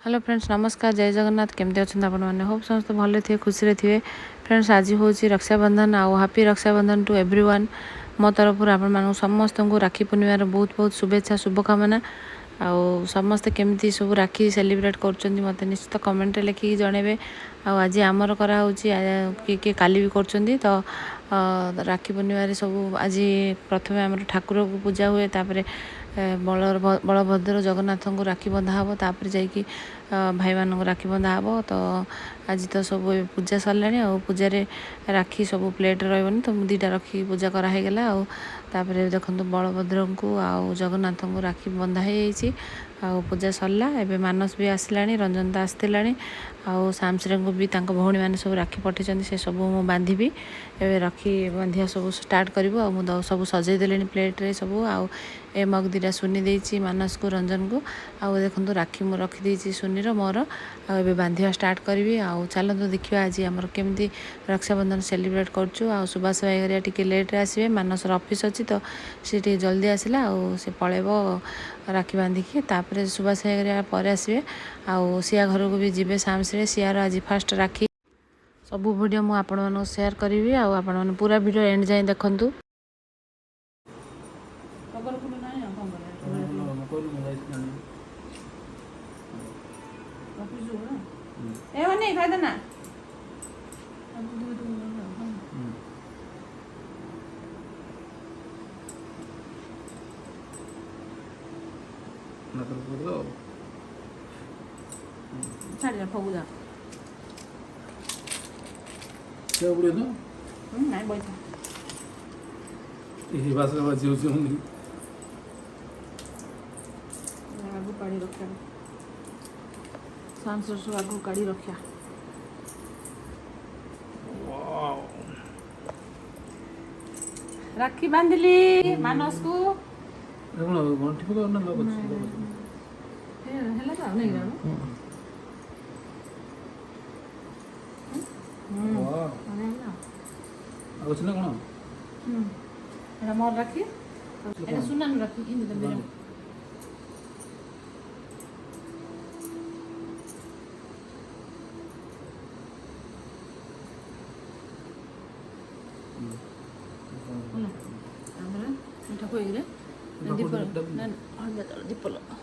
Hello friends नमस्कार जय जगन्नाथ केमती अच्छा आपण मैंने होप समस्त भले थे खुशी थे फ्रेंड्स आज हूँ रक्षाबंधन आउ हैप्पी रक्षाबंधन टू एवरीवन मो तरफ आपण समस्त को राखी पूर्णिमार बहुत बहुत शुभेच्छा शुभकामना आउ समस्ते केमती सब राखी सेलिब्रेट कर मत निश्चित कमेंट लिखिकी जनइबे आज आमर कराऊँ किए किए काली भी कर तो राखी पूर्णिमार सब आज प्रथम आम ठाकुर को पूजा हुए तापर बलभद्र जगन्नाथ को राखी बंधा हे तापर जाकि भाई मान राखी बंधा हे तो आज तो सब पूजा सरला आ पूजा राखी सब प्लेट रही तो दुईटा रखी पूजा कराईगला आउे देखो बलभद्र को आउ जगन्नाथ को राखी बंधा हो पूजा सरला एवं मानस भी आसला रंजनता आसला आउ सामसरे को भी भौणी मैंने सब राखी पठे से सब मुझे बांधि एवं राखी बांधिया सब स्टार्ट कर सब सजईदे प्लेट्रे सब आउ ए मग दीटा सुनी देती मानस को रंजन को आउ देखो राखी मुझे रखीदी सुनीर मोर आए बांधिया स्टार्ट करी आउ चलते देखा आज आमर केमी रक्षाबंधन सेलिब्रेट करुँ आ सुभाष भाई हरिया टी लेट्रे आसवे मानसर ऑफिस अच्छी तो सी जल्दी आसला से पलैब राखी बांधिकी तापर सुभाष भाई हरिया पर आसवे आउ सिया घर को भी जीवे सामसे सियार आज फास्ट राखी सब वीडियो मुझे आपण मानक शेयर करी आपण पूरा वीडियो एंड जाए देखूँ नहीं खाई देना छाड़ फगू जा क्या बुढ़े तो नहीं बैठा यही भाषा बाजी होती होंगी आगू काढ़ी रखा सांसर सब आगू काढ़ी रखा राखी बांधली मानस को गंठी पका ना लोग हेला का नहीं गानो आगोचना कोन एटा मोर राखी एटा सुनान राखी इन दे मेरे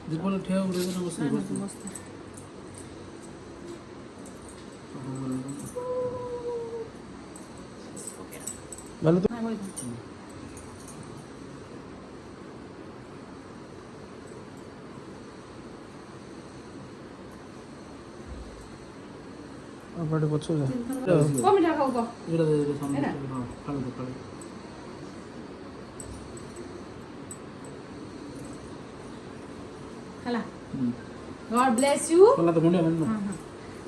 दीपल ठेया उड़े ना मस्त वाले तो बड़े बच्चों जा को मिठा खाऊ को इड़ा दे सामने हां खाले तो खाले हला गॉड ब्लेस यू वाला तो मुंडे मन हां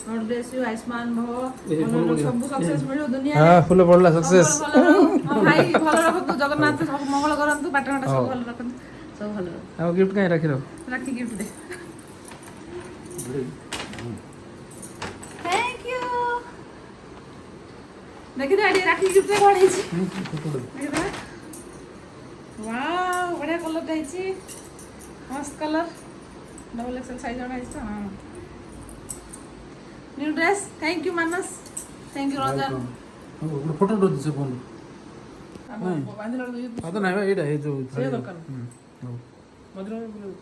गॉड ब्लेस यू आयुष्मान भव सब सक्सेस मिलो दुनिया हां फुल पड़ला सक्सेस भाई भलो रखतु जगन्नाथ सब मंगल करंतु पाटनाटा सब भलो रखतु सब भलो आ गिफ्ट काई रखी रो राखी गिफ्ट दे थैंक यू देखि दे आडी राखी गिफ्ट दे कोन हिची वाओ बढिया कलर दैछि मस्त कलर डबल एक्सएल साइज वाला है हां new dress thank you Manas thank you Ranjan हां फोटो दो दिसे फोन बांधल आ तो नहीं एटा हे जो से दरकार मधुर में बोले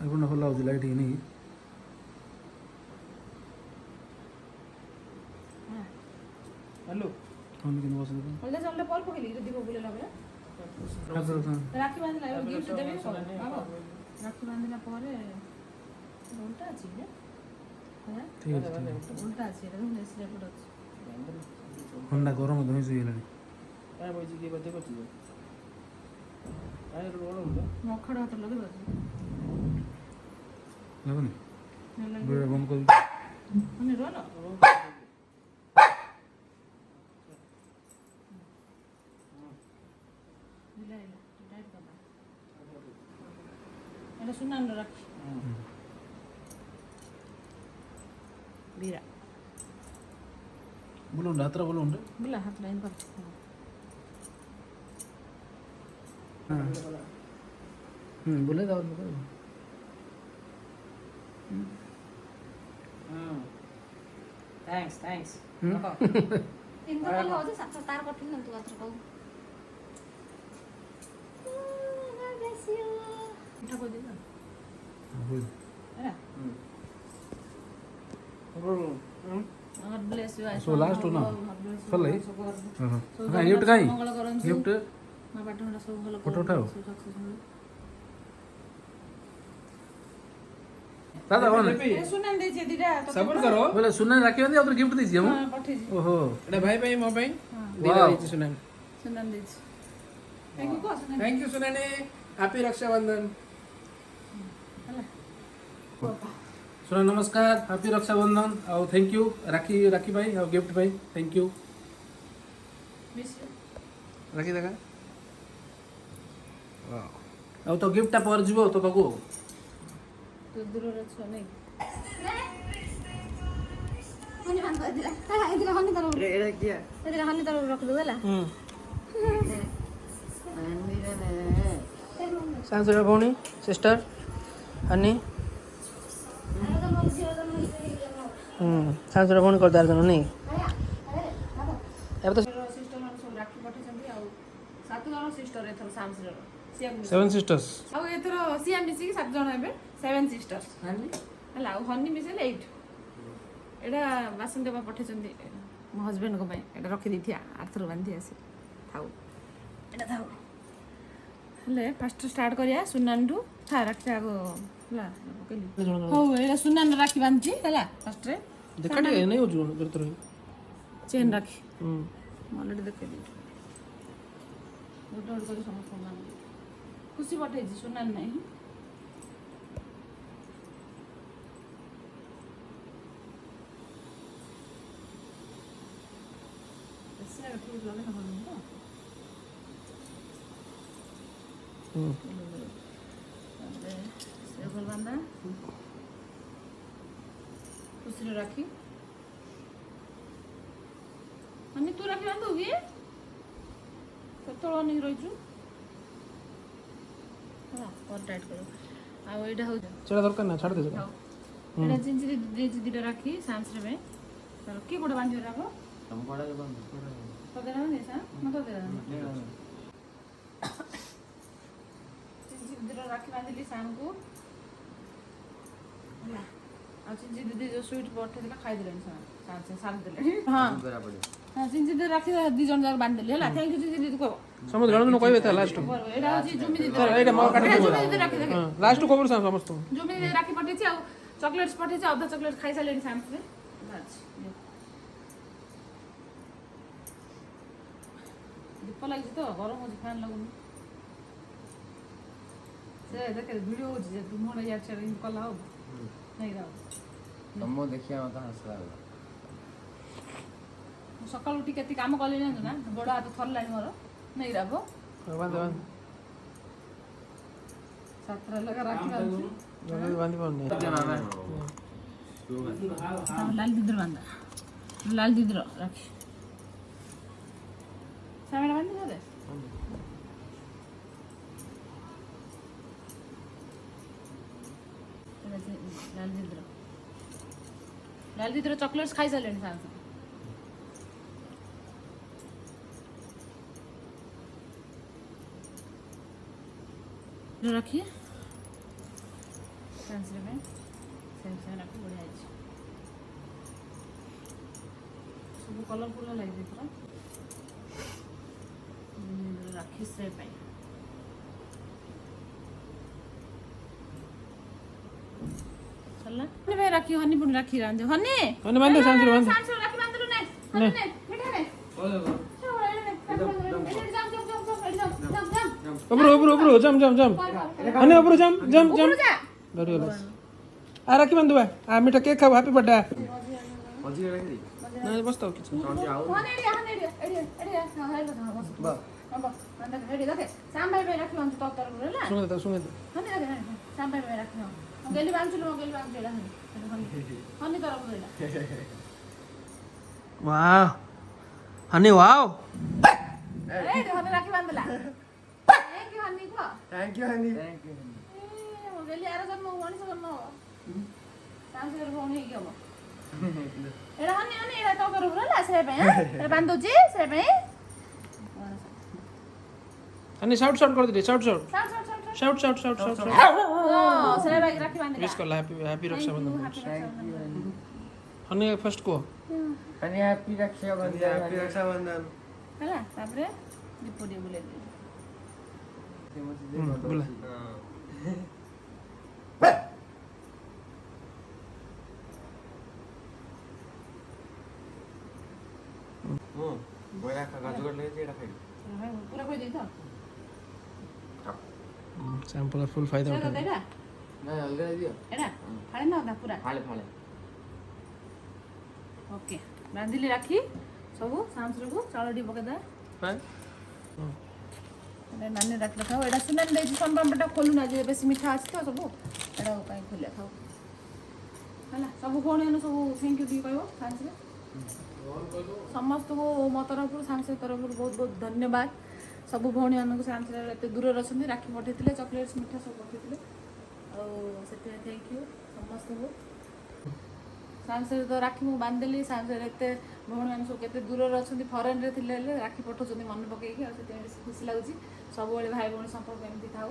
आई बना फला हो लाइट ही नहीं हेलो कौन के बस दे बोले चलले पॉल पकली दीप बोले लागले राखी बांधला गिफ्ट देबे बाबा राखी बांधला परे उल्टा अछि ने हां ठीक है उल्टा अछि एटा लेस लेपट अछि ठंडा गरम धोई से गेलानी काय बजी के बते करछि काय रोड उडा मखड़ा तो लगे बस लगनी बेरे बंद कर अनि रोला एटा सुनान राखी बीरा बोलो नात्रा बोलो उंडे बिला हाथ लाइन पर बोले दाव थैंक्स इनको कल हो जा तार कठिन न तू अत्र कहू bless you मिठा को दे ना है God bless you So last one ना चल ले हां गिफ्ट काई मंगल करन गिफ्ट मा पाठना सब भलो फोटो उठाओ सक्सेसफुल दादा वन ए सुनन दे जे दिरा सपोर्ट करो बोले सुनने राखी बंदी और गिफ्ट दीजिए हम हां पठे जी ओहो एटा भाई भाई मो भाई वाह सुनन दे थैंक यू को सुनन थैंक यू सुनाने हैप्पी रक्षाबंधन सुना नमस्कार हैप्पी रक्षाबंधन और थैंक यू राखी भाई और गिफ्ट भाई थैंक यू मिस यू राखी देखा वाह और तो गिफ्ट टा पर जीवो तो पागो तो दूर छ नै हनी बांध दिला इधर हनी तर एटा किया इधर हनी तर रख दो होला सांसुरा भौणी सिस्टर हनी सांसुरा भौणी करदार जन नहीं अब तो सिस्टर मान सब राखी पठे छथि आ सात जण सिस्टर एथर सामसर सिया सेवन सिस्टर्स आ एथर सिया मिसी 7 जण हेबे 7 सिस्टर्स हनी हला हनी मिसेले 8 एडा बासन देबा पठे छथि मो हस्बैंड को भाई एडा रखि दिथिया आर्थर बांधी आसी थाउ एडा थाउ हले फर्स्ट स्टार्ट करिया सुनानठु था राखी आगो ला पकेली हो एडा सुनान राखी बांधी हला फर्स्ट रे देखा टे नहीं हो जो जरूरत रही चेन राखी ऑलरेडी देखे दी गोटे गोटे समस्त मान खुशी पठे सुनान नहीं ठीक लगे ना तो बांधा खुशी राखी अनि तू राखी बांधू कि केतळ नहीं रहिछु हां और टाइट करो आ एटा हो चला दरकार ना छाड़ दे एटा जिंजी दे दिटा राखी सांस रे चलो के कोड बांधियो राखो हम कोडा के बंद तो देना नहीं सा मत दे देना जिंजी दिटा राखी बांधिली शाम को आ जिंजी दीदी जो स्वीट पठे दिला खाइ दिले सांस साल दिले हां करा पड़े हां जिंजी दे राखी दी जन जाक बांध दिले हला थैंक यू जिंजी दीदी को समझ गण न कहबे था लास्ट एटा होची जुमी दीदी एटा म काटी जुमी दीदी राखी देखे हां लास्ट खबर सा समस्त जुमी दीदी राखी पठे छी आ चॉकलेट्स पठे छी आधा चॉकलेट खाइ सालेनी सांस रे बस दीप लागि तो गरम हो फैन लगुन से देखे वीडियो हो जे तुम मोर यार छे इन कला हो नहीं रहो तमो देखिया मत हसला सकाळ उठी केती काम कले ना बड़ हाथ थरलानी मोर नहीं रहो बांध बांध सातरा लगा राखी बांध बांध लाल दीदर बांधा लाल दीदर राखी सामने बांधी दे लाल दीदर चॉकलेट्स खाई सालेनी सांस जो रखिए सांस में सेम रखी बढ़िया है सब कलरफुल लगे पूरा राखी से पाई चलना भाई राखी हनी पुन राखी रांदे हनी हनी बांध सांस बांध सांस राखी बांधलु ने हनी ने बैठा ने ऊपर जम हनी ऊपर जम डरियो आ राखी बांध बा आ मीठा केक खाओ हैप्पी बर्थडे मजी रखी दी नहीं बस तो किछ हनी बा अंदर रेडी देखे शाम भाई राखी बांध तो तर ला सुन दे हनी देखे शाम भाई राखी गेली बांधलु गेली बांधला हनी तर बोला वाह हनी वाओ ए हनी राखी बांधला थैंक यू हनी को थैंक यू हनी ए गेली आरो जन्म मनीष जन्म ସାଂସରେ ଭଉଣୀ ହେଇକି ହବ ଏଇଟା ହନି ହନି ଏଇଟା ତ କରିବୁ ନା ସେ ପାଇଁ ଏଇଟା ବାନ୍ଧି ଦଉଛି ସେ ପାଇଁ अनि शाउट शाउट कर दे shout shout shout shout shout shout shout shout shout shout ହଁ ସେ ପାଇଁ ରାକ୍ଷୀ ବାନ୍ଧିଲା विश कर हैप्पी हैप्पी रक्षाबंधन अनि फर्स्ट को अनि हैप्पी रक्षाबंधन ହେଲା ତାପରେ ଦୀପ ଟିକେ ବୁଲେଇ ଦିଏ बोला बोला काजू कटले एटा खाइ ପୁରା କହି ଦେଇ ତ सैंपल फुल फायदा ସେଇଟା उठा ତ ଏଇଟା ନା ଅଲଗା ଦିଅ ଏଇଟା ଫାଳେ ନା ଅଧା ପୁରା ଫାଳେ ଫାଳେ ଓକେ ବାନ୍ଧିଲି ରାକ୍ଷୀ ସବୁ ସାଂସରକୁ ଚାଉଳ ଟିକେ ପକେଇଦେବା ନାନୀ ରାକ୍ଷୀ ଖାଉ ଏଇଟା ସୁନାନି ଦେଇଛି ସମ୍ବାମଟା ଖୋଲୁନା ଯେ ବେଶୀ ମିଠା ଅଛି ତ ସବୁ ଏଇଟା କାଇଁ ଖୋଲିଆ ଖାଉ ହେଲା ସବୁ ଭଉଣୀ ମାନେ ସବୁ ଥ୍ୟାଙ୍କ ୟୁ ଟିକେ କହିବ ସାଂସରେ ସମସ୍ତଙ୍କୁ ମୋ ତରଫରୁ ସାଂସର ତରଫରୁ ବହୁତ ବହୁତ ଧନ୍ୟବାଦ ସବୁ ଭଉଣୀ ମାନଙ୍କୁ ସାଂସରେ ଏତେ ଦୂରରେ ଅଛନ୍ତି ରାକ୍ଷୀ ପଠେଇଥିଲେ ଚକୋଲେଟ୍ସ ମିଠା ସବୁ ପଠେଇଥିଲେ ଆଉ ସେଥିପାଇଁ ଥ୍ୟାଙ୍କ ୟୁ ସମସ୍ତଙ୍କୁ ସାଂସରେ ତ ରାକ୍ଷୀ ମୁଁ ବାନ୍ଧିଦେଲି ସାଂସରେ ଏତେ ଭଉଣୀମାନେ ସବୁ କେତେ ଦୂରରେ ଅଛନ୍ତି ଫରେନ୍ରେ ଥିଲେ ହେଲେ ରାକ୍ଷୀ ପଠାଉଛନ୍ତି ମନେ ପକେଇକି ଆଉ ସେଥିପାଇଁ ବେଶୀ ଖୁସି ଲାଗୁଛି ସବୁବେଳେ ଭାଇ ଭଉଣୀ ସମ୍ପର୍କ ଏମିତି ଥାଉ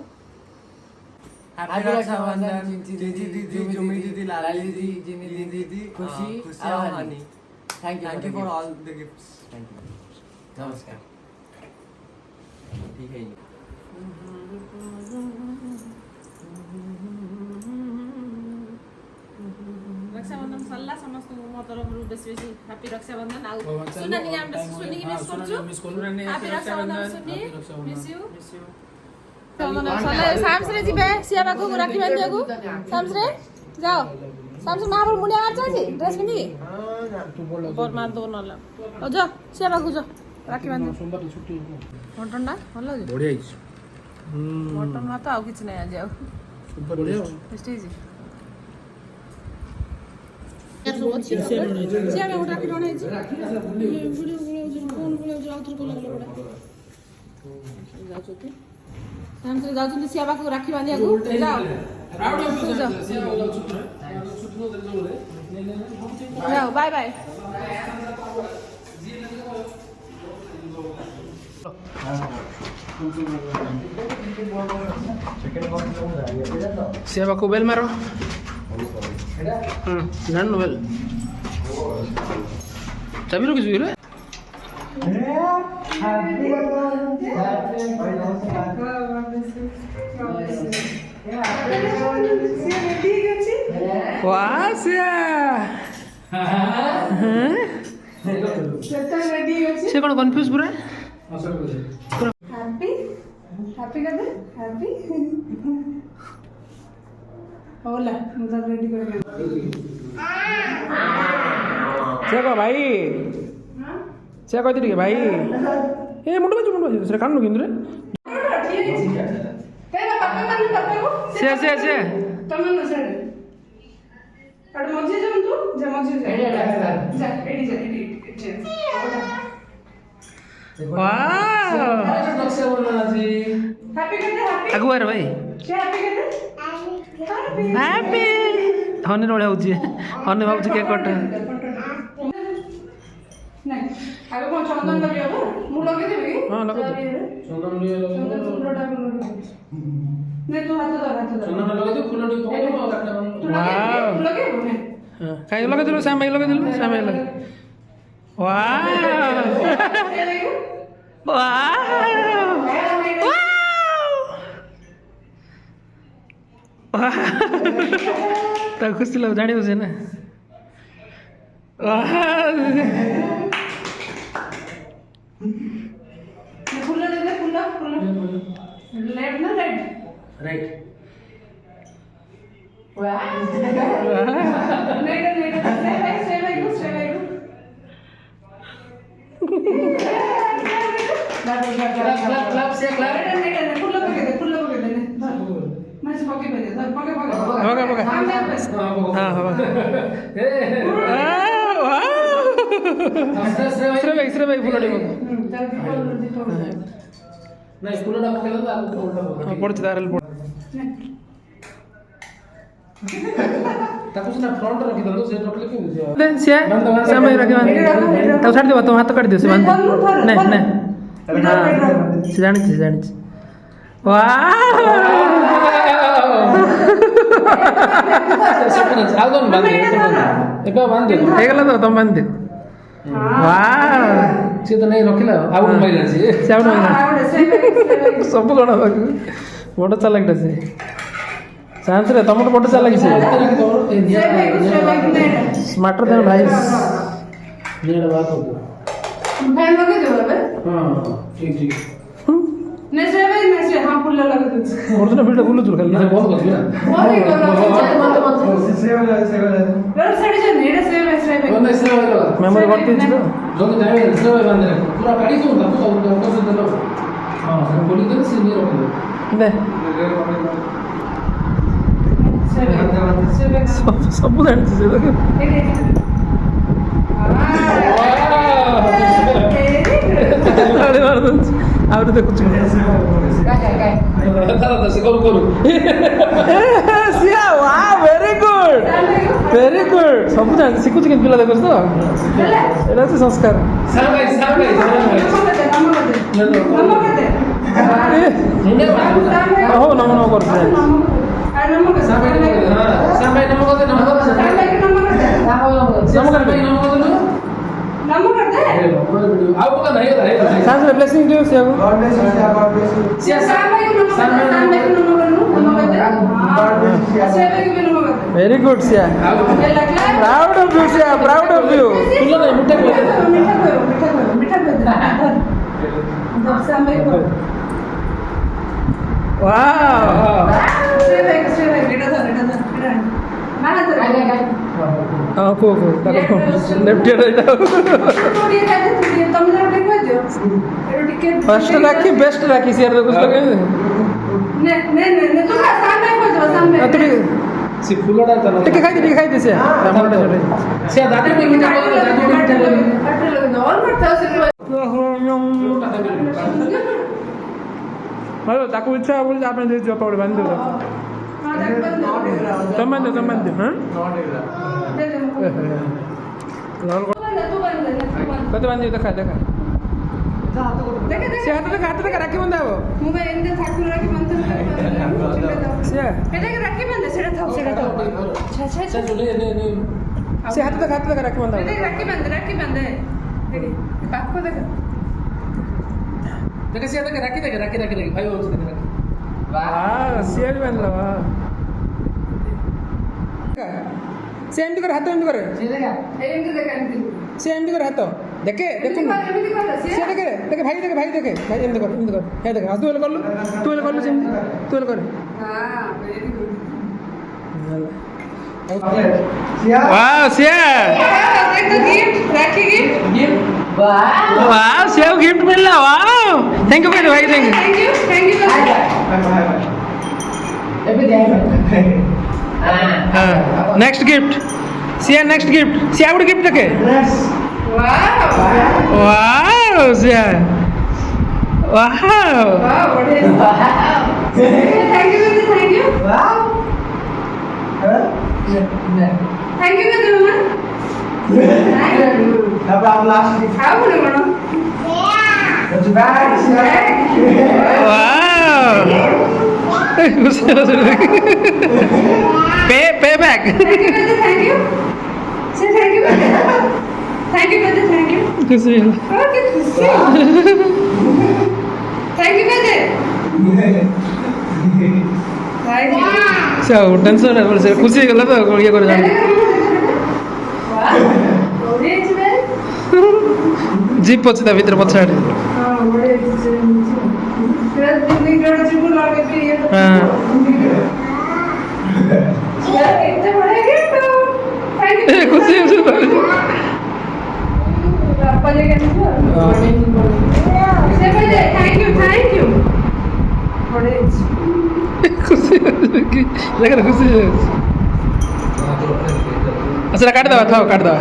हैप्पी रक्षाबंधन दीदी दीदी जुमी दीदी लाली दीदी जिमी दीदी खुशी और Honey thank you for all the gifts thank you नमस्कार ठीक है रक्षाबंधन सरला समस्त मो तरफରୁ ବେଶୀ ବେଶୀ ହାପି ରକ୍ଷାବନ୍ଧନ ଆଉ ସୁନାନି ଆମେ ସୁନି ମିସ୍ କରୁଛୁ happy Rakshabandhan Sunni miss you ସାମସରେ ଯିବେ ସିଆ ପାଖକୁ ରାକ୍ଷୀ ବାନ୍ଧିବାକୁ ସାମସରେ ଯାଅ ସାମସରେ ମା ମୁଣ୍ଡିଆ ମାରୁଛ ଆଜି ଡ୍ରେସ୍ ପିନ୍ଧିକି ବର ମାର ଦେବ ନହେଲେ ଆଉ ଯାଅ ସିଆ ପାଖକୁ ଯାଅ ରାକ୍ଷୀ ବାନ୍ଧି ମଟନଟା ଭଲ ଲାଗୁଛି बढ़िया ହେଇଛି ମଟନ ଭାତ ଆଉ କିଛି ନାହିଁ ଆଜି ଆଉ बढ़िया ଟେଷ୍ଟି ହେଇଛି ସିଆ ପାଇଁ ଗୋଟେ ରାକ୍ଷୀ ଜଣେ ହେଇଛି ଯାଉଛନ୍ତି ସାମସରେ ଯାଉଛନ୍ତି ସିଆ ପାଖକୁ ରାକ୍ଷୀ ବାନ୍ଧିବାକୁ ଯାଅ ଯାଅ ବାଏ ବାଏ सेवा को बेल मारो जान नो बेल चाबी रो किस रे वाह सिया से कौन कंफ्यूज पूरा हैप्पी हैप्पी कर दे हैप्पी होला मुझे रेडी कर दे से को भाई से कहते टिके भाई ए मुंड बाजू से कान किंतु रे तेरा पापा मानी पापा को से तमे न से अड मजे जम तू जा मजे जा जा एडी एडी वाह हैप्पी कर दे हैप्पी अगुआ रे भाई से हैप्पी कर दे हैप्पी हनी रोले होची हनी भाबुची केक कट नहीं आगे कौन चंदन लगे हो मु लगे देबी हां लगा दे चंदन फुलटा नहीं तू हाथ धर चंदन लगा दे फुल टी पको तू लगे हां काई लगा दिलो श्याम भाई लगा दिलो श्याम भाई लगा वाह वाह तो खुशी लग जानी उसे ना फुल दे दे फुल लेफ्ट ना राइट राइट वाह नहीं से भाई क्लब से क्लब नहीं फुल पके दे मैं से पके दे पके हां हां श्रे भाई फुल टी नहीं फुल टा पके दो आगु फुल टा पड़ तारल पड़ ताको सिना फ्रंट रखि दलो से रखले कि दे से समय रखि बांध तो छाड़ दे तो हाथ काट दे से बांध नहीं नहीं से जानि वाह आओ दोन बांध एबा बांध हे गला तो तुम बांध वाह से तो नहीं रखिला आउट माइला से आउट माइला सब कोन बड़ चला लगता से चांस रे तमर बड़ चला लगी से स्मार्टर देन भाई नेड़ बात हो फैन लगे दो बे हां ठीक नेसे हां फुल लगे दो और तो वीडियो बोलू तू खाली बहुत कर ना बहुत ही कर से वाला रोड साइड से नेड़े से नहीं से वाला मेमोरी करते छी तो लोग जावे से वाला बंद रखो पूरा गाड़ी तो तो से दलो हां बोली तो से नहीं रखो ने सब जान से देखो अरे मार दो आउट देखो दादा से करू सिया वाह वेरी गुड सब जान सिकुछ के पिला देखो तो एटा से संस्कार साव भाई हो नमो करते ब्लेसिंग दियो से very good Siya proud of you को लेफ्ट फर्स्ट राखी बेस्ट राखी शेयर कुछ तो सी फुलड़ा चला टिके खाई दे से टमाटर छोटे से दादी में मीठा और करता है हेलो ताको इच्छा बोल आपने दे दियो पकड़ बांध दो तम बांध हां कत बांध देखा से हाथ तक राखी बंधाबो मुगा एंदे ठाकुर राखी बंधन से एटा के राखी बंधे सेटा थाओ छा से हाथ तक राखी बंधाबो एटा राखी बंधे देखी पाको देख से तक राखी भाई हो देख वाह से भी बंधला वाह से एमडी कर हाथ एमडी कर से देखा एमडी देखा से एमडी कर हाथ देखे देखो से देखे भाई एमडी कर हे देख आज तू कर लो से तू कर हां वेरी गुड वाह सिया गिफ्ट राखी गिफ्ट वाह सेव गिफ्ट मिलला वाह थैंक यू भाई thank you next gift Siya out gift देखे वाह सिया वाह थैंक यू अब आप लास्ट हाउ बोले मनो That's bad. वाह पे बैक थैंक यू से थैंक यू खुशी ओके खुशी थैंक यू सब टेंशन है बोले खुशी गला तो ये कर जाने जीप पछता भीतर पछाड़ खुशी खुशी अच्छा काट दवा था काट दवा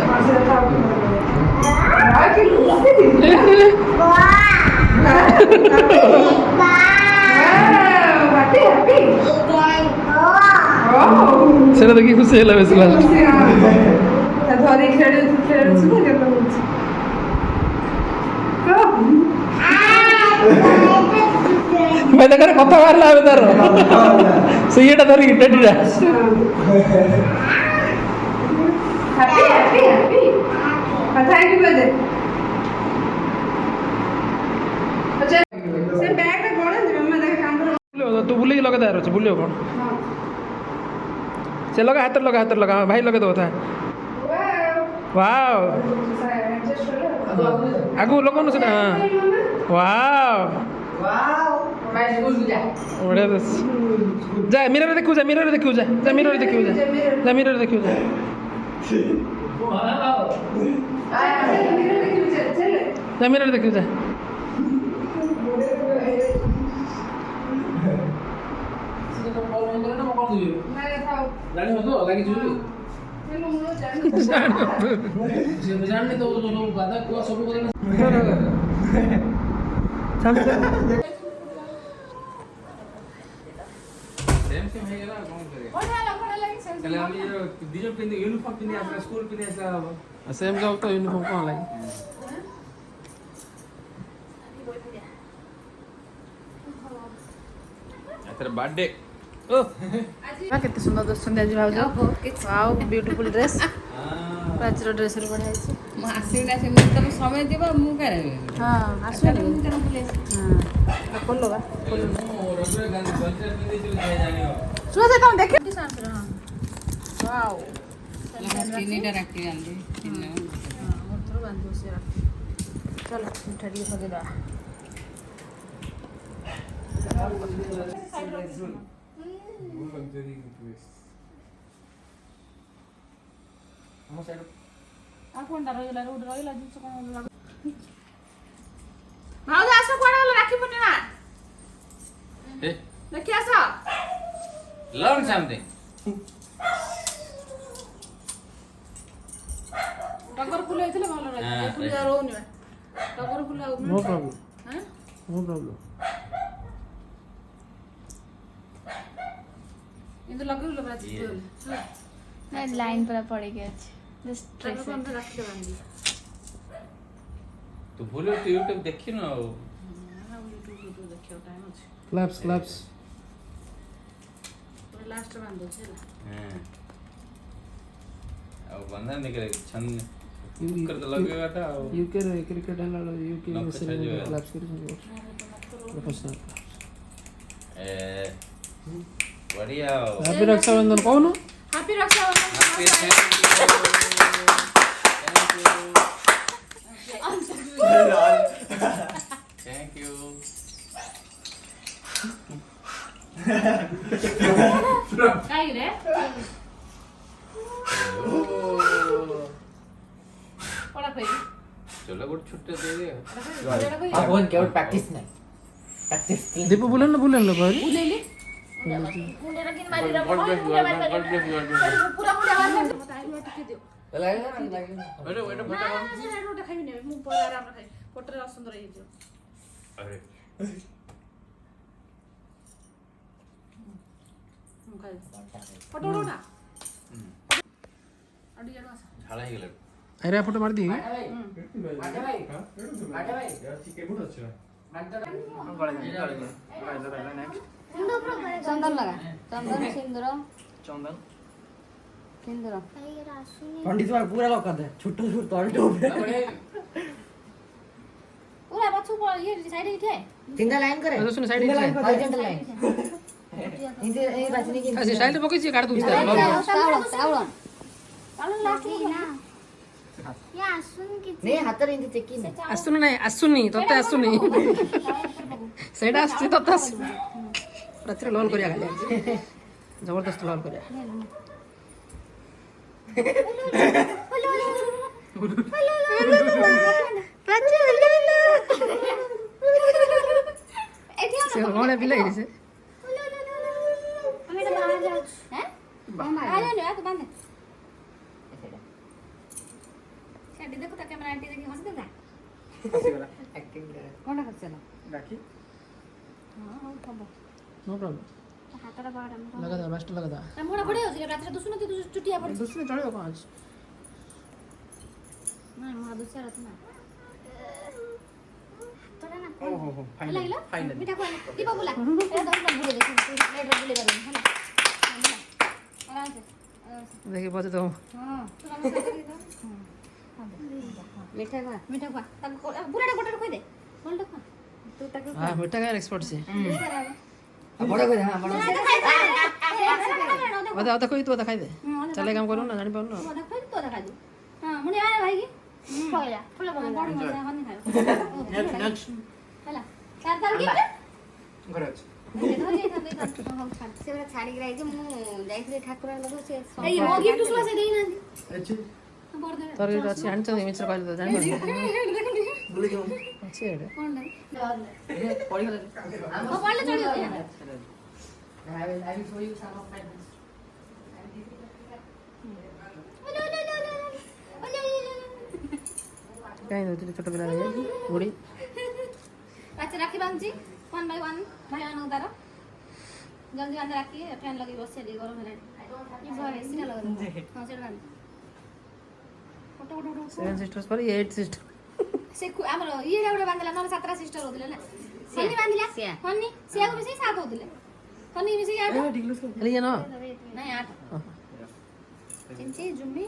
ସେଇଟା ଦେଖି ଖୁସି ହେଲା ବେଶୀ ଲାଷ୍ଟ। ଧରି ଖେଳୁଛୁ ତ କେତେ ହଉଛି ଭାଇ ତାଙ୍କର କଥା ବାହାରିଲା ଏବେ ତାର ସେ ଇଏଟା ଧରିକି ଟେଡିଟା। Happy happy happy thank you କହିଦେ। ଆଚ୍ଛା ସେ ବ୍ୟାଗଟା ଗଳେଇଦେ ମାମା ଦେଖ କାନ୍ଦ। ତୁ ବୁଲେଇକି ଲଗେଇ ଦେବାର ଅଛି। ବୁଲିବ କ'ଣ ସେ ଲଗା ହାତରେ ଲଗା ହାତରେ ଲଗା ଭାଇ ଲଗେଇ ଦେବ ଥା। ୱାଓ ଆଗକୁ ଲଗାଉନୁ ସେଟା। ୱାଓ ବଢ଼ିଆ ଦିଶୁଛି। ଯା ମିରର ଦେଖିବୁ ଯା ମିରର ଦେଖିବୁ ଯା ଯା ମିରର ଦେଖିବୁ ଯା ଯା ମିରର ଦେଖିବୁ ଯା ଯା ମିରର ଦେଖିବୁ ଯା। सेम जब तो यूनिफॉर्म कौन लगे तेरा बर्थडे केते सुंदर दर्शन आज भाउज वाओ ब्यूटीफुल ड्रेस प्राचीर ड्रेस रे बढ़िया छै म आसीना से म तम समय देबा मु करे हां आसो मु केन बोले हां खोल लो खोल लो रजरे गान कल्चर पिंदे चले जाय जानियो सुनो से तुम देखे सांस रे हां वाओ तीनटा राखी गांधी तीन हां मोर थोड़ा बांधो से राखी चलो मिठा दी सके दा भाउज आस कोडा होला राखी पूर्णिमा ए देखि आस learn something टगर फुल हेतिले भलो रहै फुल जा रोउनी बा टगर फुल नो प्रॉब्लम हैं नो प्रॉब्लम इंदु लगै लो बाजी ना लाइन पूरा पड़ गया जस्ट ट्रेस अंदर रख के बांधी तू बोलो तो YouTube देखी ना ना यूट्यूब देखियो टाइम अछि क्लैप्स क्लैप्स पूरा लास्ट बांधो छै हां अब बंदा निकले छन कर तो लगेगा था यूके रे क्रिकेट है यूके में से क्लैप्स कर प्रोफेशनल ए बढ़िया हैप्पी रक्षाबंधन कौन हैप्पी रक्षाबंधन थैंक यू काई रे पड़ा पे चलो गुड छुट्टी दे दे अपन केवल प्रैक्टिस नहीं प्रैक्टिस दीपू बुलेन ना भाई बुलेली मुंडे रखिन मारी रे पूरा मुंडे मार बताइ लो टिके दियो लगेगा ना अरे बेटा बेटा रोटा खाइबी ने मु पर आराम रे खाइ पोटरे असुंदर हे जो अरे मु खाइ पोटरो ना अडी जडवा झाला ही गेला अरे फोटो मार दी चंदन लगा चंदन सिंदूर सिंदूर पंडित बार पूरा लगा दे छोटा छोटा तोड़ दे पूरा बच्चों पर ये साइड इठे सिंगल लाइन करे सुन साइड हॉरिजॉन्टल लाइन इनसे ये बचने की ऐसे स्टाइल तो पकड़ काट दूं तावड़न तावड़न तावड़न लास्ट ना या सुन कि नहीं हातर इनसे चेक की नहीं आसुनी नहीं आसुनी तोते आसुनी सेटा आसुची तोते आसु रात्री लॉल करिया खाली जबरदस्त लॉल करिया से कौन है बिलाई से हमें तो बाहर जाओ हैं बाहर आ जाओ तो बंद शादी देखो तो कैमरा आंटी देखी हंस देगा एक्टिंग करे कौन हंस ना राखी हां हो खबर नो प्रॉब्लम ହାତଟା ବାହାରେ लगा दे बेस्ट लगा दे ମୁହଁଟା ବଢ଼ିଆ ହେଉଛି ରାତିରେ ଦୁଷୁନ ତୁ ଚୁଟିଆ ପଡ଼ିଛି दूसरे चढ़ो कौन आज ନାଇଁ ମୁହଁ ଦୁଷିଆ ରଥ ନା ହାତଟା ନା ओहो हो ହେଲା କିଲୋ फाइनल ମିଠା ଖୁଆ ଦୀପ ବୁଲା ଏଇଟା ଦଶଟା ବୁଲେଇ ଦେ ପ୍ଲେଟ୍ରେ ବୁଲେଇ ପାରିବି ହେଲା ଆରାମସେ देखिए बजे तो ହଁ ତୁ ନମସ୍କାର କରିକି ମିଠା ଖୁଆ ତାକୁ ପୁରାଟା ଗୋଟାରେ ଖୁଆଇ ଦେ ଭଲଟା ଖୁଆ ତୁ ତାକୁ हां मिठा का एक्सपर्ट से ବଡ଼ କରି ହଁ ବଡ଼ अदा अदा कोई तो अदा खाई दे चले काम करो ना जानी पाउन ना ହଁ ମୁଣି ଆରେ ଭାଇକି ପଇଲା ଫୁଲ ବଡ଼ ପକେଇଲା ମଜା ହନି ଖାଇବ ନେକ୍ସଟ ହେଲା ତାର ଗିଫ୍ଟ ଘରେ ଅଛି ସେ ଗୋଟେ ଛାଡ଼ିକି ରହିଛି ମୁଁ ଯାଇଥିଲି ଠାକୁର ଲୋକ ସେ ଏଇ ମୋ ଗିଫ୍ଟ ସୁଲା ସେ ଦେଇନାହାନ୍ତି ଅଛି ବଡ଼ ଦେବେ तोर ये अच्छी आंटी तो मित्र कहले तो जानी पाउन ବୁଲି ଯାଉ अच्छी है କଣ ନାହିଁ ପଡ଼ିଗଲା ହଁ ପଡ଼ିଲେ ଚଳିବ I will show you some of my books. कहीं दो छोटे पिला रे बुढ़ी ଆଚ୍ଛା ରାକ୍ଷୀ ବାନ୍ଧୁଛି 1 by 1 ଭାଇମାନଙ୍କୁ ତାର ଜଲ୍ଦି ବାନ୍ଧେ ରାକ୍ଷୀ ଫ୍ୟାନ୍ ଲଗେଇ ବସିବା ଟିକେ ଗରମ ହେଲାଣି ଏସିଟା ଲଗେଇ ହଁ ସେଇଟା ବାନ୍ଧେ photo photo photo seven sisters पर 8 सिस्टर ସେ ଆମର ଇଏଟା ଗୋଟେ ବାନ୍ଧିଲା ନହେଲେ 7ଟା ସିଷ୍ଟର ହଉଥିଲେ ନା ହନି ବାନ୍ଧିଲା ହନି ସିଆକୁ ମିଶେଇ 7 ହଉଥିଲେ ହନି ମିଶେଇ 8 ले ना ନାଇଁ 8 ଚିଞ୍ଚି ଜୁମି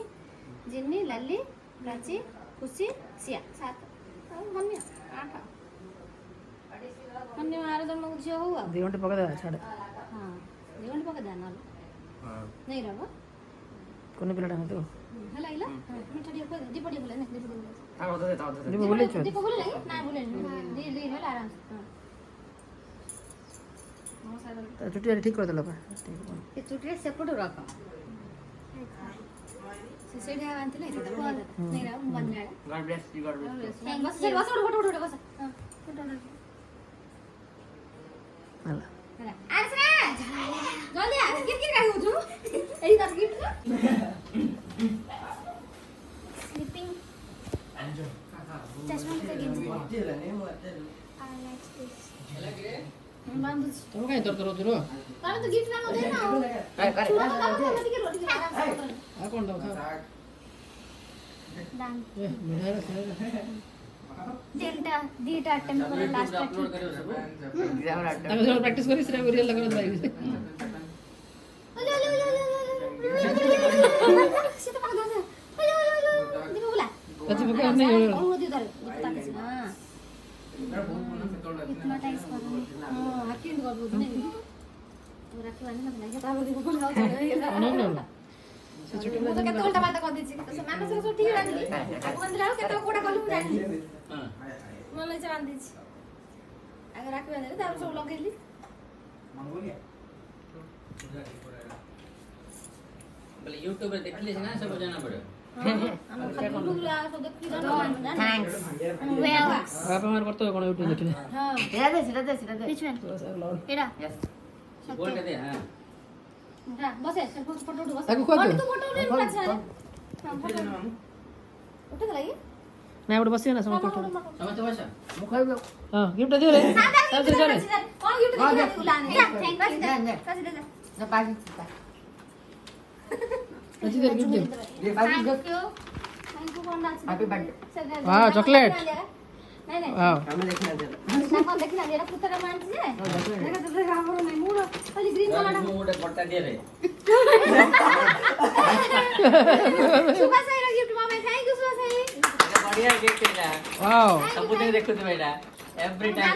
ଜିନି ଲାଲି ପ୍ରାଚୀ ଖୁସି ସିଆ 7 ଆଉ ହନି 8 ହନି ମାର ଜନ୍ମକୁ ଝିଅ ହଉ ଆଉ 2 घंटे पका दे छाड़ ହଁ ଦୁଇ ଘଣ୍ଟା ପକେଇ ଦେ ନହେଲେ ନେଇ ରହ कोने पिलाटा तो ହେଲା ଇଲା ମିଠା ଟିକେ ଖୁଆ ଦେ ଦୀପ ଟିକେ ବୁଲେ ନା ଦୀପ ବୁଲେ दीप बोले छ ଦୀପ ବୁଲେ ଲାଗି ନା ବୁଲେ ଦି ଦି ହେଲା ଆରାମ तो छुट्टी ठीक कर देला ଏ ଚୁଟିରେ ସେପଟୁ ରଖ ସେ ସେଇଟା ବାନ୍ଧିଲେ ଏଇଟା ନେଇ ରହ ମୁଁ ବାନ୍ଧିଲା God bless you, God bless you. ବସ ସେ ବସ ଗୋଟେ ଫଟୋ ବସ ହଁ ଫଟୋ हला ହେଲା ଆସ ନା ଜଲ୍ଦି ଆ କିରକିର କାଢି ହଉଛୁ ଏଇ ତାର ଗିଫ୍ଟ ସ୍ଲିପିଂ ଚଶମା ଟିକେ ଗେଞ୍ଜି ବାନ୍ଧୁଛି तुम कहीं तर करो तुरो ତମେ ତ ଗିଫ୍ଟ ନା ଦେ ନା ଟିକେ ଆରାମ आ कौन दो खा ଦାନ ए मिठाई रे खाए ତିନିଟା ଦିଟା ଆଟେମ୍ପ କର ଲାଷ୍ଟ Upload करियो सब. Exam रे ताको जो प्रैक्टिस करी सिरा रियल लगा भाई ସେ ତ ପାଖ ଦସ ଦୀପ ବୁଲା कति पका नहीं ଅନୁମତି ଦରେ ଦୀପ ତାକେ ହଁ इतना टाइम कर ହଁ ହାକି ଏମିତି କରିବୁ ନାଇଁ ତୁ ରାକ୍ଷୀ ବାନ୍ଧି ନଥିଲା କି ତାପରେ ଦୀପ ବୁଲା ଆଉ ହେଇଗଲା ना ना से छुट्टी ମୁଁ ତ କେତେ ଉଲ୍ଟା ପାଲ୍ଟା କରିଦେଇଛି ତ ସେ ମାନସିକ ସବୁ ଠିକ ବାନ୍ଧିଲି ତାକୁ ବାନ୍ଧିଲା ବେଳକୁ କେତେ କୋଉଟା କଲି ମୁଁ ଜାଣିନି ଭଲ ହେଇଛି ବାନ୍ଧିଛି ଆଗ ରାକ୍ଷୀ ବାନ୍ଧିଲି ତାପରେ ସବୁ ଲଗେଇଲି बोले YouTube रे देखले ना सब जाना पड़े. ଆମର ସବୁ ୟୁଟ୍ୟୁବ ସବୁ ଦେଖିକି ଜାଣିଛୁ थैंक्स वेल आप हमारे करते हो कौन यूट्यूब देखले ହଁ व्हिच वन एडा बोल के दे हां. ଯା, ବସେ ସେ ଫଟୋ ଉଠୁ ବସ ତାକୁ ଖୁଆ ଦିଅ। ତୁ ଫଟୋ ଉଠେଇ ପାଛ ହଁ ଫଟୋ ଉଠେଇ ଦେଲା କି ना उठ बसिए ना समझ फोटो समझ बस. हां गिफ्ट दियो रे सब से चले କଣ गिफ्ट ଦେଲା ଉଲାने जा थैंक यू अच्छी देर गिफ्ट दे थैंक यू ତାଙ୍କୁ କଣ ଅଛି Happy birthday. वाह चॉकलेट ନାଇଁ ନାଇଁ वाह हमें देखना दे. ନା କଣ ଦେଖିଲା ଏଟା ପୁତରା ମାରଛି ଯେ ଦେଖା ତ ଆମର ନାଇଁ ମୁଁ ଖାଲି ଗ୍ରୀନ କଲରଟା ମୁଁ ଗୋଟେ ବଟା ଦିଏ ରେ. ସୁଭାଷ ଭାଇର ଗିଫ୍ଟ ମୋ ପାଇଁ ଥ୍ୟାଙ୍କ ୟୁ ସୁଭାଷ ଭାଇ बढ़िया गिफ्ट है ना. वाओ सब दिन देखो तो बेटा. Every time.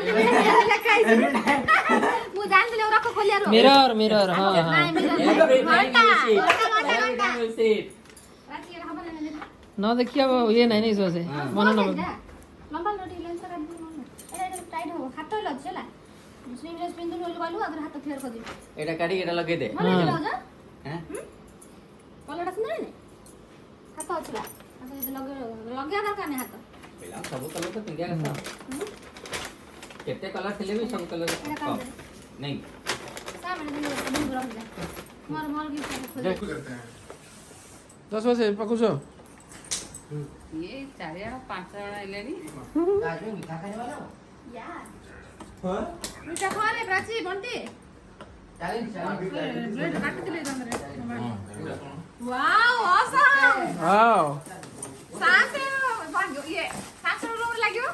ମୁଁ ଜାଣିଥିଲି ରଖ ଖୋଲିଆରୁ मिरर मिरर हां ନାଇଁ हां mirror Every time you see. ଘଣ୍ଟା Every time you see. ରାତି ଏଟା ହବ ନା ना देखिए अब ये नहीं नहीं सोचे मन ना ଲମ୍ବା ଲଟି ଲେନ୍ସ କାଢି ଏଟା ଏଟା ଟାଇଟ୍ ହବ ହାତ ଲଛି ହେଲା ମୁସଲିମ ଡ୍ରେସ ପିନ୍ଧୁ ବୋଲି କହିଲୁ ଆଗରେ ହାତ କ୍ଲିୟର କରିଦିବି एटा काटी एटा लगे दे. ଭଲ ହେଇଛି ଭାଉଜ हैं? କଲରଟା ସୁନ୍ଦର ହେଇନି ହାତ ଅଛି ବା ହାତ ଯଦି ଲଗେଇବା ଦରକାର ନାହିଁ ହାତ पिला सब कलर तो पिंडिया का. केते कलर थिले भी सब कलर कम. नहीं. ତା ମାନେ ଦିନ ରହିଲା ମୋର ମୋର ଗିଫ୍ଟ देख. ଖୋଲି 10 बजे पकुछो ये चारिया 5 जण आइलेनी ୟା ମିଠା ଖାଲେ ପ୍ରାଚୀ ବଣ୍ଟି ब्लेड काटिले तमरे वाओ ऑसम वाओ सांस ये सांस रोड लाग्यो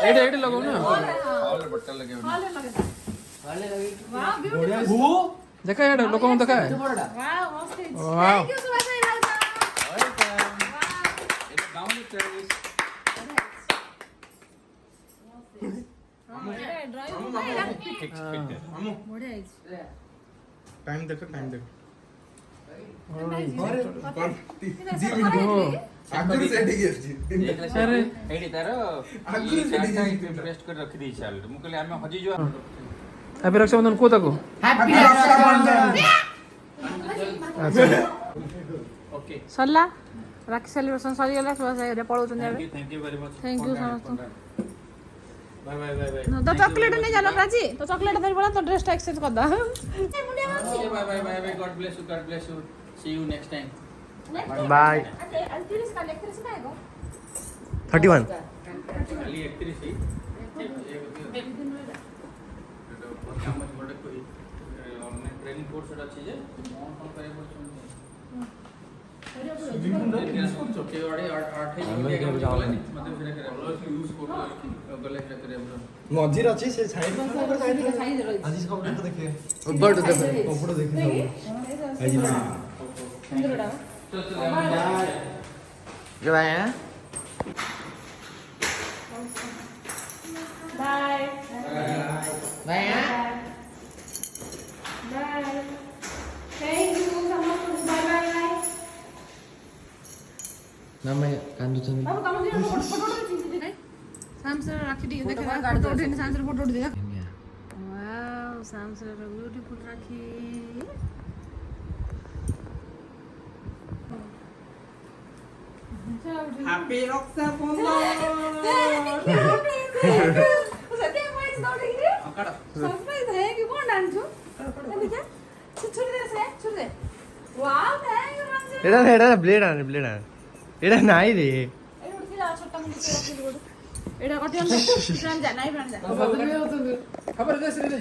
एडे लगाउ न हॉल बट्टा लगे हॉल लगे वाओ बढ़िया देखा एडे लोक देखा वाओ मस्त wow thank you so much welcome it's गाउन टेरिस टाइम देखो टाइम देखो आगुरी सेटिंग है अरे एडी तार आगुरी सेटिंग पेस्ट कर रखी दी चाल मु कहले हम हजी जो हैप्पी रक्षाबंधन को ताको हैप्पी रक्षाबंधन ओके सरला राखी सेलिब्रेशन सरी गला बस ए पळौछन जाबे thank you very much thank you समस्त बाय बाय बाय बाय तो चॉकलेट नहीं जानो प्राची तो चॉकलेट धरि बोला तो ड्रेस एक्सचेंज कर दा bye bye bye bye God bless you see you next time bye आज 30 का लेक्चर से आएगा 31 खाली 31 ही काम मत बड़े कोई ऑनलाइन ट्रेनिंग कोर्स अछि जे ऑन करे मझिर अछि से साइड में आज सब फोटो देखिए ऊपर देखो फोटो देखिए सब आज bye bye bye bye thank you समस्त बाय बाय बाय ना मैं कांदू चंद बाबू तम जे फोटो चिंती नहीं सैमसंग राखी दी देखे फोटो उठे सैमसंग फोटो उठे वाओ सैमसंग ब्यूटीफुल राखी हैप्पी रक्षाबंधन सत्य माइस दौड़ी रे सरप्राइज है कि कौन डांस देखा छुरी दे से छुरी दे वाओ थैंक यू रंजन एडा ब्लेड एडा नाई रे ए उठिला छोटा मुंडी से रखी गोड़ एडा कटी हम प्राण जा नहीं प्राण जा खबर दे से दे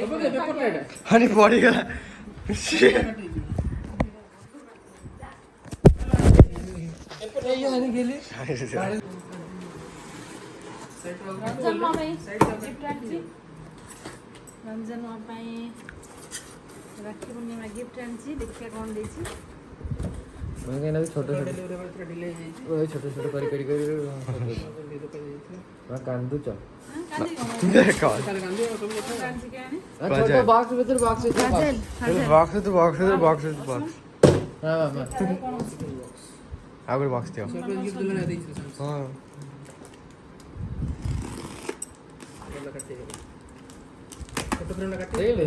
खबर दे पेपर लाइट हनी पड़ी गला पेपर ये हनी गेली रंजन मामे गिफ्ट आंची रंजन मामे राखी पूर्णिमा गिफ्ट आंची देखिए कौन देची मैं कहना छोटे डिलीवरी में थोड़ा डिले है ओए छोटे छोटे करी मैं कांदू च कांदी देखो सारे गांधी और सब लोग कांची के आने छोटा बॉक्स भीतर बॉक्स काजल बॉक्स हां हां कौन आगे बॉक्स दियो सरप्राइज गिफ्ट दिला दी थी हां बोला काटे फोटो फ्रेम काटे ले ले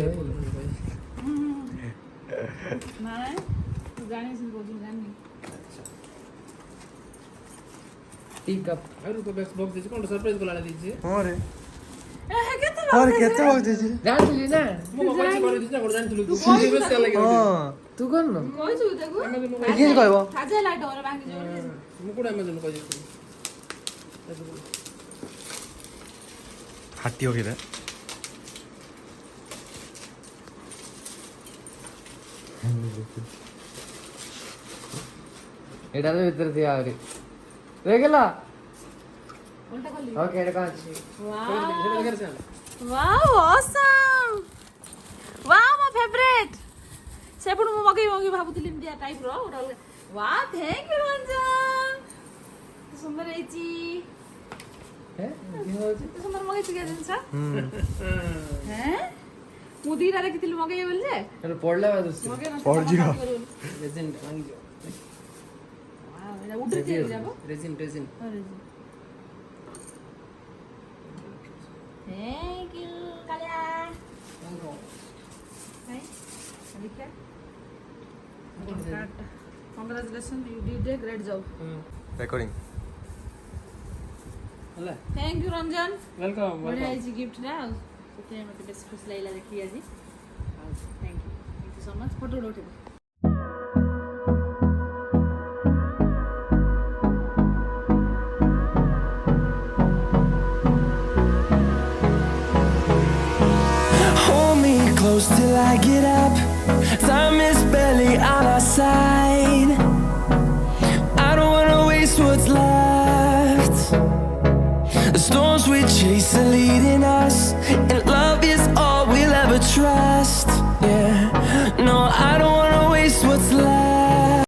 ना तू जाने से बोल जाने टी कप और को बॉक्स दे कौन सरप्राइज बोला दी थी हां रे ए केते और केते बॉक्स दे जानली ना मो मोबाइल से कर दी ना जान थलु तू सीरियस कर लगे हां तू कोन न कोइ छु देखो के कहबो काजल लाइट और बाकी जो मु कोड अमेजन को जे हाथी हो गया एटा तो भीतर दिया रे देखला उल्टा कर ली ओके एटा कांच wow awesome wow my favourite सेपुन मु मगई भाबुतिली दिया टाइप रो वाओ थैंक यू रंजन सुंदर हेची है सुंदर मगई छिके जिंस हैं मु दीरा देखितिली मगई बोल जे अरे पढ़ला बा दोस्त मगई पढ़ जियो रेजिन मांग जो वाओ एटा उठे के जाबो रेजिन थैंक यू कालिया हाय देखिए Congratulations, you did a great job. Recording हला Thank you, Ranjan. वेलकम बढ़िया है गिफ्ट ना ସେଥିପାଇଁ ମୋତେ ବେଶୀ ଖୁସି ଲାଗିଲା ଦେଖି ଆଜି thank you so much photo ଉଠେଇବ close till I get up. Time is barely on our side. I don't wanna waste what's left. The storms we chase are leading us, and love is all we'll ever trust.